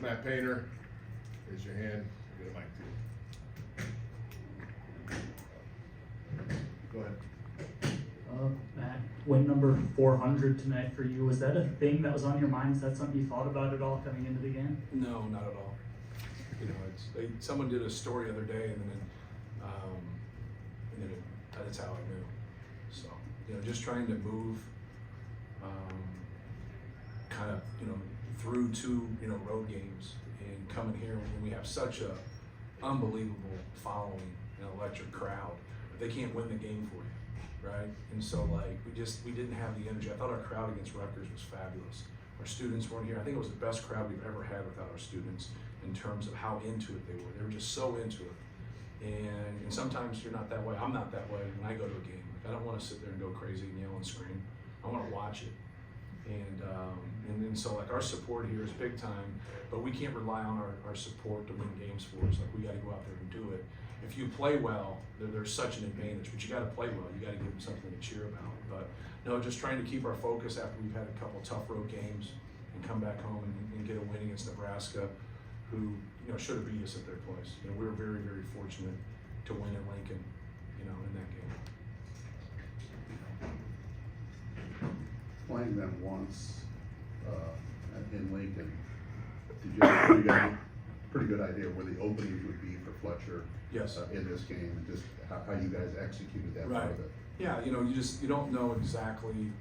Matt Painter, raise your hand, get a mic to you. Go ahead. Matt, win number 400 tonight for you. Was that a thing that was on your mind? Is that something you thought about at all coming into the game? No, not at all. You know, someone did a story the other day, and then that's how I knew. So, you know, just trying to move, kind of, you know, through two, you know, road games and coming here when we have such a unbelievable following, an electric crowd, but they can't win the game for you. Right? And so like we didn't have the energy. I thought our crowd against Rutgers was fabulous. Our students weren't here. I think it was the best crowd we've ever had without our students in terms of how into it they were. They were just so into it. And sometimes you're not that way. I'm not that way when I go to a game. Like I don't want to sit there and go crazy and yell and scream. I want to watch it. And so like our support here is big time, but we can't rely on our support to win games for us. Like we got to go out there and do it. If you play well, there's such an advantage, but you got to play well. You got to give them something to cheer about. But no, just trying to keep our focus after we've had a couple tough road games and come back home and get a win against Nebraska, who, you know, should have beat us at their place. You know, we were very, very fortunate to win at Lincoln, you know, in that game. Playing them once in Lincoln, did you have a pretty good idea where the openings would be for Fletcher? Yes. In this game, and just how you guys executed that Right. part of it. Yeah, you know, you don't know exactly, you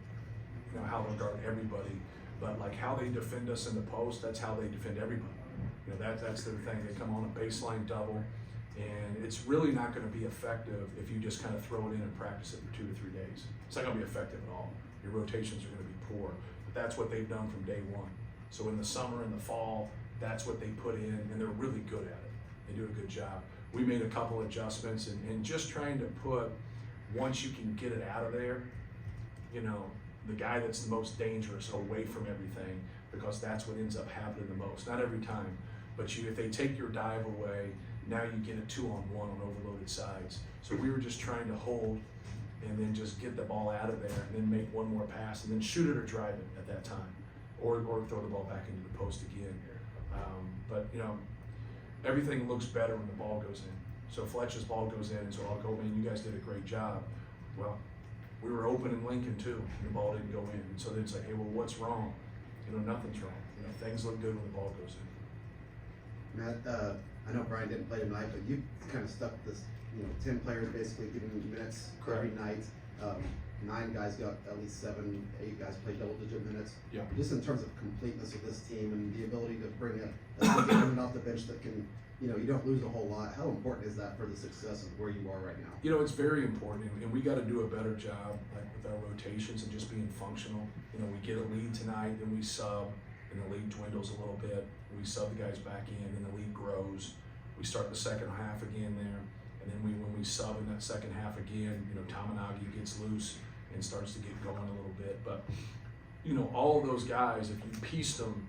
know, how they'll guard everybody, but like how they defend us in the post, that's how they defend everybody. You know, that's their thing. They come on a baseline double, and it's really not going to be effective if you just kind of throw it in and practice it for 2 to 3 days. It's not going to be effective at all. Your rotations are going to be poor, but that's what they've done from day one. So in the summer and the fall, that's what they put in, and they're really good at it. They do a good job. We made a couple adjustments and just trying to put, once you can get it out of there, you know, the guy that's the most dangerous away from everything, because that's what ends up happening the most. Not every time, but if they take your dive away, now you get a 2-on-1 on overloaded sides. So we were just trying to hold and then just get the ball out of there and then make one more pass and then shoot it or drive it at that time, or throw the ball back into the post again. But you know, everything looks better when the ball goes in. So Fletcher's ball goes in, and so I'll go, man, you guys did a great job. Well, we were open in Lincoln too, and the ball didn't go in. And so then it's like, hey, well, what's wrong? You know, nothing's wrong. You know, things look good when the ball goes in. Matt, I know Brian didn't play tonight, but you kind of stuck this, you know, 10 players basically giving minutes every night. 9 guys got at least 7, 8 guys played double-digit minutes. Yeah. Just in terms of completeness of this team and the ability to bring a woman off the bench that can, you know, you don't lose a whole lot. How important is that for the success of where you are right now? You know, it's very important, and we got to do a better job, like with our rotations and just being functional. You know, we get a lead tonight, then we sub, and the lead dwindles a little bit. We sub the guys back in, and the lead grows. We start the second half again there, and then when we sub in that second half again, you know, Tamanagi gets loose and starts to get going a little bit. But you know, all of those guys, if you pieced them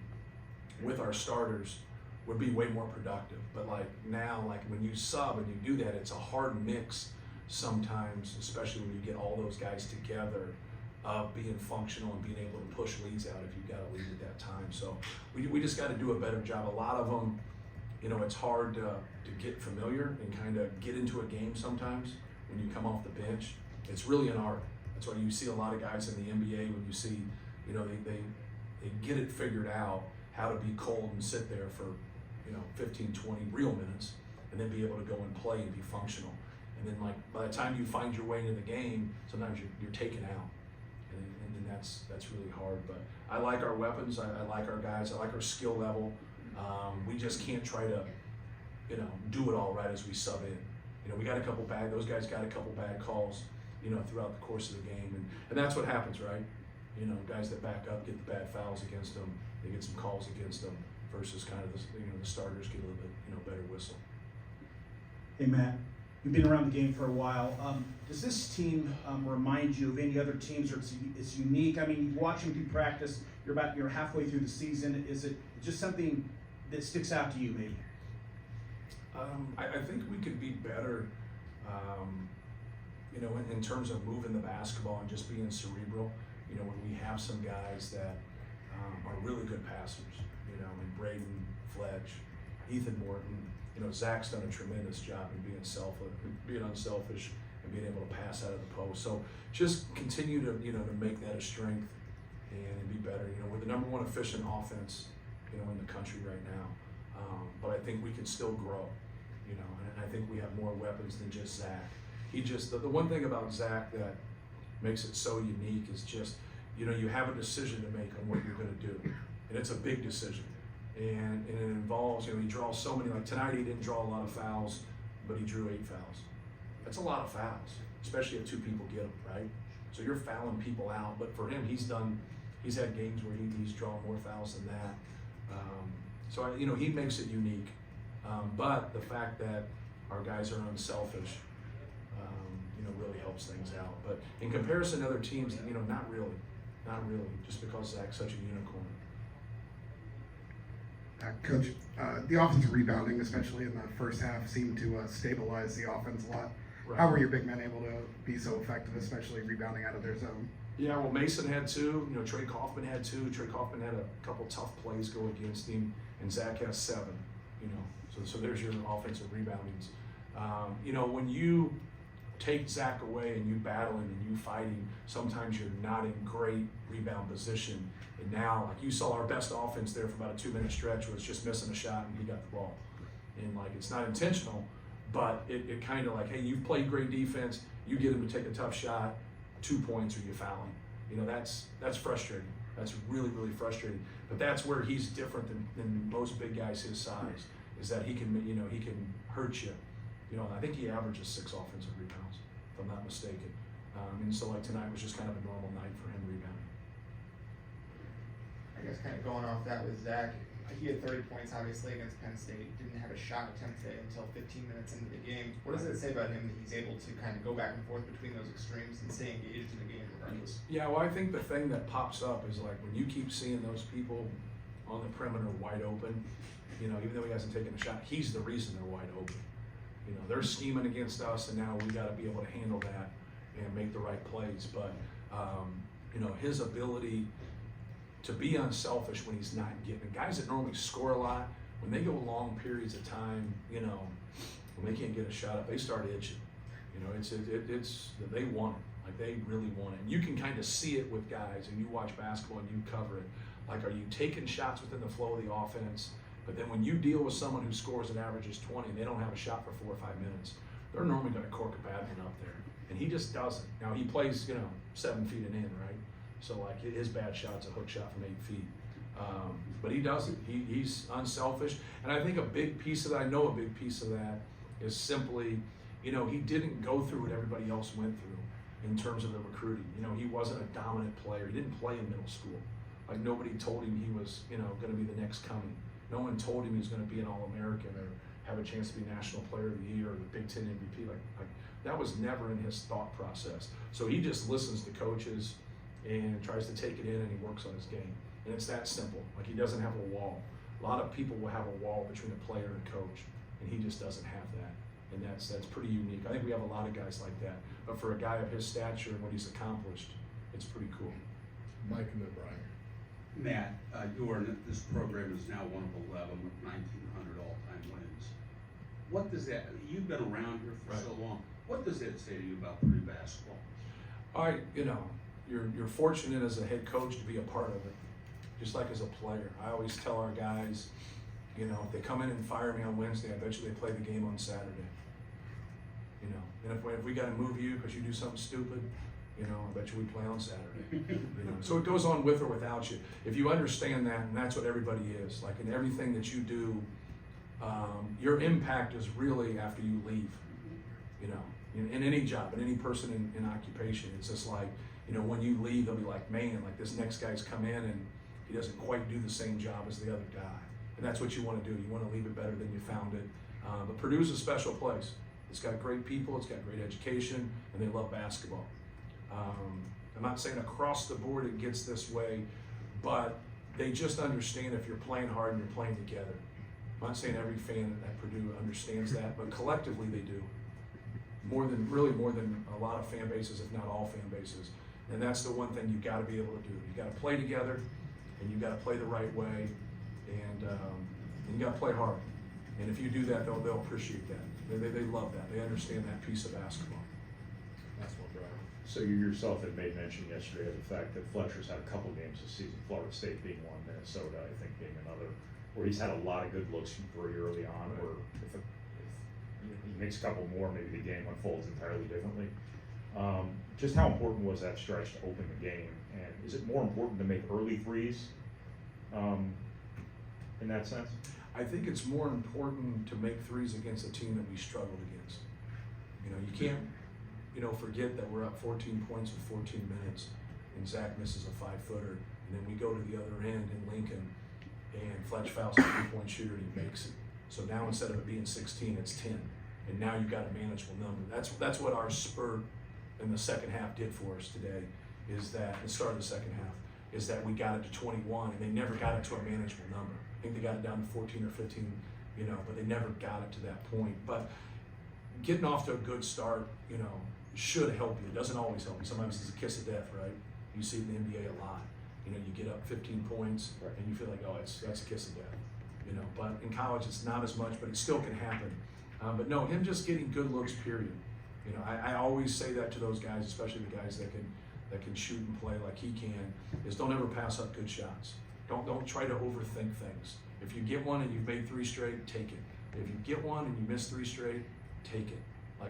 with our starters, would be way more productive. But like now, like when you sub and you do that, it's a hard mix sometimes, especially when you get all those guys together, of being functional and being able to push leads out if you've got a lead at that time. So we just got to do a better job. A lot of them, you know, it's hard to get familiar and kind of get into a game sometimes when you come off the bench. It's really an art. That's why you see a lot of guys in the NBA when you see, you know, they get it figured out how to be cold and sit there for, you know, 15, 20 real minutes, and then be able to go and play and be functional. And then like by the time you find your way into the game, sometimes you're taken out. And then that's really hard. But I like our weapons, I like our guys, I like our skill level. We just can't try to, you know, do it all right as we sub in. You know, we got those guys got a couple bad calls, you know, throughout the course of the game. And that's what happens, right? You know, guys that back up get the bad fouls against them, they get some calls against them, versus kind of the, you know, the starters get a little bit, you know, better whistle. Hey Matt, you've been around the game for a while. Does this team remind you of any other teams, or it's unique? I mean, you watch them do practice. You're halfway through the season. Is it just something that sticks out to you, maybe? I think we could be better, you know, in terms of moving the basketball and just being cerebral. You know, when we have some guys that are really good passers, you know, and Braden, Fletch, Ethan Morton. You know, Zach's done a tremendous job in being unselfish, and being able to pass out of the post. So just continue to, you know, to make that a strength and be better. You know, we're the #1 efficient offense, you know, in the country right now. But I think we can still grow, you know, and I think we have more weapons than just Zach. The one thing about Zach that makes it so unique is just, you know, you have a decision to make on what you're going to do, and it's a big decision. And it involves, you know, he draws so many, like tonight he didn't draw a lot of fouls, but he drew 8 fouls. That's a lot of fouls, especially if 2 people get them, right? So you're fouling people out, but for him, he's had games where he's drawn more fouls than that. So, you know, he makes it unique. But the fact that our guys are unselfish, you know, really helps things out. But in comparison to other teams, you know, not really, just because Zach's such a unicorn. Coach, the offensive rebounding, especially in the first half, seemed to stabilize the offense a lot. Right. How were your big men able to be so effective, especially rebounding out of their zone? Yeah, well, Mason had 2. You know, Trey Kaufman had 2. Trey Kaufman had a couple tough plays go against him, and Zach has 7. You know, so there's your offensive reboundings. You know, when you take Zach away and you battle him and you fight him, sometimes you're not in great rebound position. And now, like you saw, our best offense there for about a 2-minute stretch was just missing a shot and he got the ball. And like, it's not intentional, but it kind of like, hey, you've played great defense, you get him to take a tough shot, 2 points or you foul him. You know, that's frustrating. That's really, really frustrating. But that's where he's different than most big guys his size, is that he can, you know, he can hurt you. You know, I think he averages 6 offensive rebounds, if I'm not mistaken. And so like tonight was just kind of a normal night for him rebounding. I guess kind of going off that with Zach, he had 30 points obviously against Penn State, didn't have a shot attempt today until 15 minutes into the game. What does it say about him that he's able to kind of go back and forth between those extremes and stay engaged in the game regardless? Yeah, well, I think the thing that pops up is like when you keep seeing those people on the perimeter wide open, you know, even though he hasn't taken a shot, he's the reason they're wide open. You know, they're scheming against us, and now we got to be able to handle that and make the right plays. But you know, his ability to be unselfish when he's not getting guys that normally score a lot, when they go long periods of time, you know, when they can't get a shot up, they start itching. You know, it's they want it, like they really want it. And you can kind of see it with guys, and you watch basketball and you cover it. Like, are you taking shots within the flow of the offense? But then when you deal with someone who scores and averages 20 and they don't have a shot for 4 or 5 minutes, they're normally going to cork a bad one up there. And he just doesn't. Now he plays, you know, 7 feet and in, right? So like his bad shot's a hook shot from 8 feet. But he doesn't. He's unselfish. And I think a big piece of that, I know a big piece of that is simply, you know, he didn't go through what everybody else went through in terms of the recruiting. You know, he wasn't a dominant player. He didn't play in middle school. Like nobody told him he was, you know, going to be the next coming. No one told him he was going to be an All-American or have a chance to be National Player of the Year or the Big Ten MVP. Like that was never in his thought process. So he just listens to coaches and tries to take it in, and he works on his game. And it's that simple. Like he doesn't have a wall. A lot of people will have a wall between a player and a coach, and he just doesn't have that. And that's pretty unique. I think we have a lot of guys like that. But for a guy of his stature and what he's accomplished, it's pretty cool. Mike and then Brian. Matt, this program is now one of 11 with 1,900 all-time wins. What does that, you've been around here for so long, what does that say to you about Purdue basketball? You know, you're fortunate as a head coach to be a part of it, just like as a player. I always tell our guys, you know, if they come in and fire me on Wednesday, I bet you they play the game on Saturday. You know, and if we got to move you because you do something stupid, you know, I bet you we play on Saturday. You know, so it goes on with or without you. If you understand that, and that's what everybody is, like in everything that you do, your impact is really after you leave. You know, in any job, in any person in occupation, it's just like, you know, when you leave, they'll be like, man, like this next guy's come in and he doesn't quite do the same job as the other guy. And that's what you want to do. You want to leave it better than you found it. But Purdue's a special place. It's got great people, it's got great education, and they love basketball. I'm not saying across the board it gets this way, but they just understand if you're playing hard and you're playing together. I'm not saying every fan at Purdue understands that, but collectively they do. More than a lot of fan bases, if not all fan bases. And that's the one thing you got to be able to do. You got to play together, and you got to play the right way. And And you gotta play hard. And if you do that, they'll appreciate that. They love that. They understand that piece of basketball. That's what, Brian. So you yourself had made mention yesterday of the fact that Fletcher's had a couple games this season, Florida State being one, Minnesota, I think, being another, where he's had a lot of good looks very early on, or if he makes a couple more, maybe the game unfolds entirely differently. Just how important was that stretch to open the game, and is it more important to make early threes in that sense? I think it's more important to make threes against a team that we struggled against. You know, you can't, forget that we're up 14 points with 14 minutes, and Zach misses a 5-footer, and then we go to the other end in Lincoln, and Fletch fouls a 3-point shooter and he makes it. So now instead of it being 16, it's 10, and now you've got a manageable number. That's what our spurt in the second half did for us today, is that the start of the second half, is that we got it to 21, and they never got it to a manageable number. I think they got it down to 14 or 15, but they never got it to that point. But getting off to a good start, should help you. It doesn't always help you. Sometimes it's a kiss of death, right? You see it in the NBA a lot. You get up 15 points, and you feel like, oh, that's a kiss of death. But in college it's not as much, but it still can happen. But no, him just getting good looks, period. I always say that to those guys, especially the guys that can shoot and play like he can, is don't ever pass up good shots. Don't try to overthink things. If you get one and you've made 3 straight, take it. If you get one and you miss 3 straight, take it.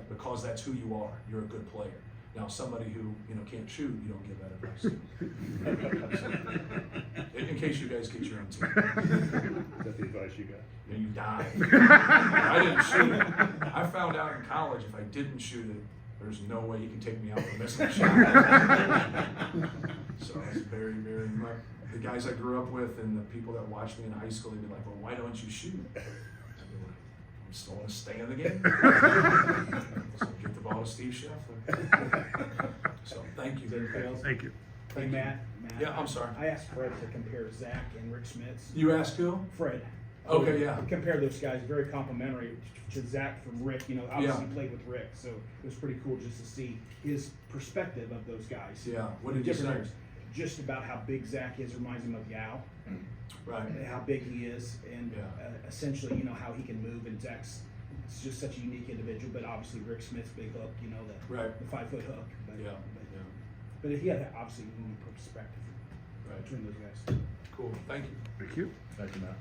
Because that's who you are. You're a good player. Now, somebody who can't shoot, you don't give that advice. In case you guys get your own team. Is that the advice you got? And you die. I didn't shoot it. I found out in college if I didn't shoot it, there's no way you can take me out for missing a shot. So it's very, very much. The guys I grew up with and the people that watched me in high school, they'd be like, well, why don't you shoot? I'd be like, I just want to stay in the game. So get the ball to Steve Scheffler. So thank you. Thank you. Hey, Matt. Yeah, I'm sorry. I asked Fred to compare Zach and Rick Smits. You asked who? Fred. Okay, yeah. Compare those guys, very complimentary to Zach from Rick. Obviously he played with Rick, so it was pretty cool just to see his perspective of those guys. Yeah. What did you say? Different areas. Just about how big Zach is, reminds him of Yao. Right. How big he is, and Yeah. essentially, how he can move. And Zach's just such a unique individual. But obviously, Rick Smith's big hook, Right. the 5-foot hook. But, Yeah. but he had obviously a unique perspective Right. between those guys. Cool. Thank you. Thank you. Thank you, Matt.